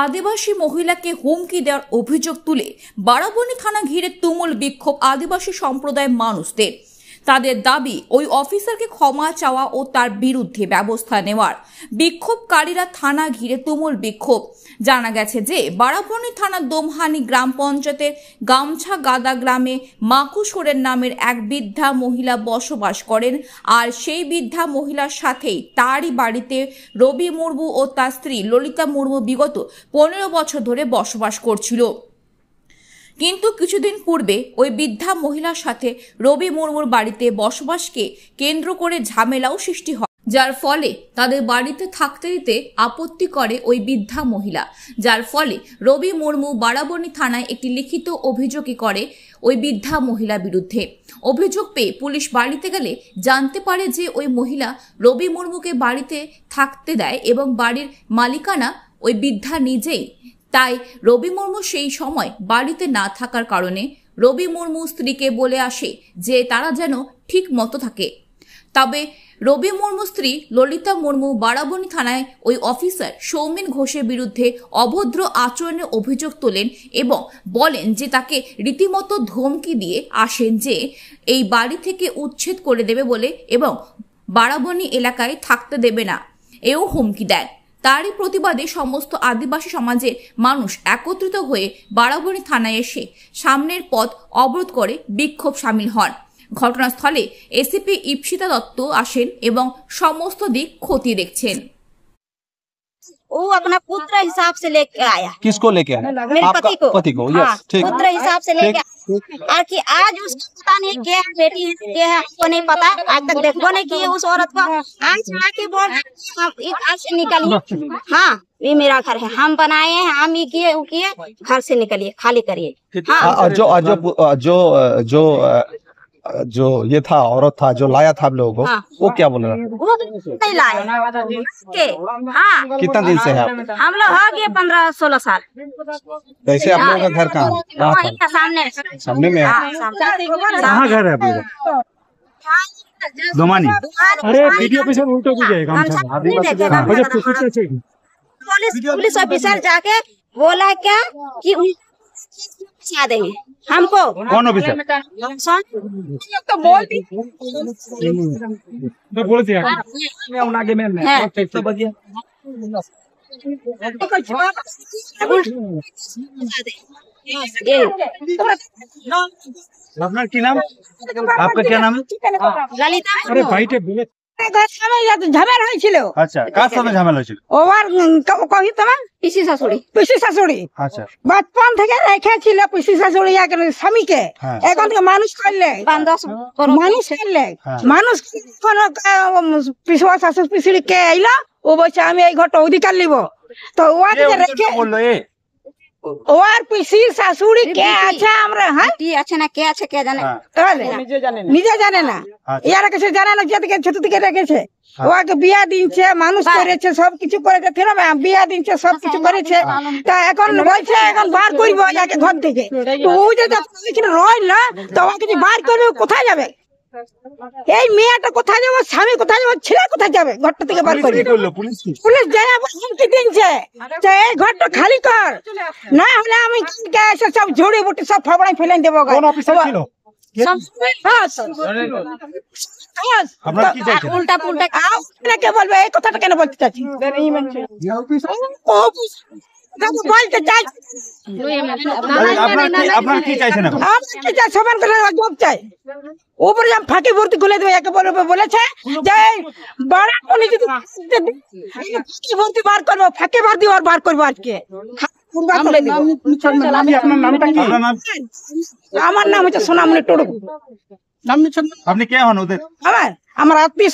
আদিবাসী মহিলাকে হুমকি দেওয়ার অভিযোগ তুলে বারাবণী থানা ঘিরে তুমুল বিক্ষোভ আদিবাসী সম্প্রদায়ের মানুষদের। তাদের দাবি ওই অফিসারকে ক্ষমা চাওয়া ও তার বিরুদ্ধে ব্যবস্থা নেওয়ার। বিক্ষোভকারীরা থানা ঘিরে তুমুল বিক্ষোভ। জানা গেছে যে বারাবণী থানার দোমহানি গ্রাম পঞ্চায়েতের গামছা গাদা গ্রামে মাকু সোরেন নামের এক বৃদ্ধা মহিলা বসবাস করেন। আর সেই বৃদ্ধা মহিলার সাথেই তারই বাড়িতে রবি মুর্মু ও তার স্ত্রী ললিতা মুর্মু বিগত 15 বছর ধরে বসবাস করছিল। কিন্তু কিছুদিন পূর্বে ওই বৃদ্ধা মহিলার সাথে রবি মুর্মুর বাড়িতে বসবাসকে কেন্দ্র করে ঝামেলাও সৃষ্টি হয়, যার ফলে তাদের বাড়িতে থাকতে দিতে আপত্তি করে ওই বৃদ্ধা মহিলা। যার ফলে রবি মুর্মু বারাবণী থানায় একটি লিখিত অভিযোগই করে ওই বৃদ্ধা মহিলার বিরুদ্ধে। অভিযোগ পেয়ে পুলিশ বাড়িতে গেলে জানতে পারে যে ওই মহিলা রবি মুর্মুকে বাড়িতে থাকতে দেয় এবং বাড়ির মালিকানা ওই বৃদ্ধা নিজেই। তাই রবি মুর্মু সেই সময় বাড়িতে না থাকার কারণে রবি মুর্মু স্ত্রীকে বলে আসে যে তারা যেন ঠিক মতো থাকে। তবে রবি মুর্মু স্ত্রী ললিতা মুর্মু বারাবণী থানায় ওই অফিসার সৌমেন ঘোষের বিরুদ্ধে অভদ্র আচরণের অভিযোগ তোলেন এবং বলেন যে তাকে রীতিমতো ধমকি দিয়ে আসেন যে এই বাড়ি থেকে উচ্ছেদ করে দেবে বলে এবং বারাবণী এলাকায় থাকতে দেবে না, এও হুমকি দেয়। তারই প্রতিবাদে সমস্ত আদিবাসী সমাজের মানুষ একত্রিত হয়ে বারাবণী থানায় এসে সামনের পথ অবরোধ করে বিক্ষোভ সামিল হন। ঘটনাস্থলে এসিপি ইপ্সিতা দত্ত আসেন এবং সমস্ত দিক খতিয়ে দেখছেন। वो अपना पुत्र हिसाब से लेके आया। किसको लेके आया? मेरे पति को। यस, ठीक। पुत्र हिसाब से लेके और कि आज उसको पता नहीं क्या है, बेटी है क्या है हमको नहीं पता, आज तक देखो नहीं किए उस औरत को। आज आके बोल घर से निकलिए। हाँ ये मेरा घर है, हम बनाए हैं, हम ये किए वो किए, घर से निकलिए, खाली करिए। हाँ, जो जो ये था औरत था जो लाया था आप लोगों को, हाँ। वो क्या बोल रहा? वो नहीं लाए के। हाँ कितना दिन से है आप? हम लोग हो गए 15-16 साल। वैसे आप लोगों का घर कहाँ था? सामने में है। कहाँ घर है आप लोग? दोमानी। अरे वीडियो पे सब उल्टो भी जाएगा। पुलिस ऑफिसर जाके बोला क्या कि बचा देंगे हमको। कौन ऑफिसर? तो बोल दी तो बोल दिया। अपना क्या नाम? आपका क्या नाम है? ललिता। अरे भाई टे बोले ঝামেলা হয়েছিল। अच्छा, কার সাথে ঝামেলা হয়েছিল? ওর কহি তোমার পিসি শাশুড়ি। পিসি শাশুড়ি আচ্ছা, বাচপন থেকে রেখেছিল পিসি শাশুড়ি স্বামীকে। হ্যাঁ। এখন থেকে মানুষ করলে মানুষ পিসুয়া শাশুড়ি পিসিড়ি কে আইলো, ও বলছে আমি এই ঘরটা অধিকার নিব। তো ওকে রেখে বললো ওর পিসি শাশুড়ি কে আছে আমরা হ্যাঁ কি আছে না কে আছে কে জানে। নিজে জানে না, ইয়ার কাছে জানে না, যে থেকে ছোট থেকে রেখেছে। ওকে বিয়া দিনছে, মানুষ করেছে, সবকিছু করেছে, ফের বিয়া দিনছে, সবকিছু করেছে। তা এখন বলছে এখন বার করবো যাকে ঘর থেকে। তো ও যদি রইল তো ওকে যে বার করবে কোথায় যাবে? এই মেয়েটা কোথায় যাবো, স্বামী কোথায় যাবো, ছেলে কোথায় যাবে? ঘরটা থেকে বার করবে। পুলিশ যায় হুমকি দিনছে যে এই ঘরটা খালি কর, না হলে আমি এসে সব ঝুড়ি বুটি সব ফাবড়াই ফেলে দেবো। উল্টা পুল্টা কে বলবে এই কথাটা কেন বলতে চাচ্ছি? বলতে চাই আপনার কি চাইছেন? সমান করে জব চাই। উপরে যেমন ফাঁকি ভর্তি খুলে দেবে, একে বলেছে যে বারাবণী যদি ফাঁকি ভর্তি বার করবো, ফাঁকে ভর্তি বার করবো আজকে। আমার নাম হচ্ছে সোনামণি টুডু। আপনি কে হন ওদের? আমার আত্মীয়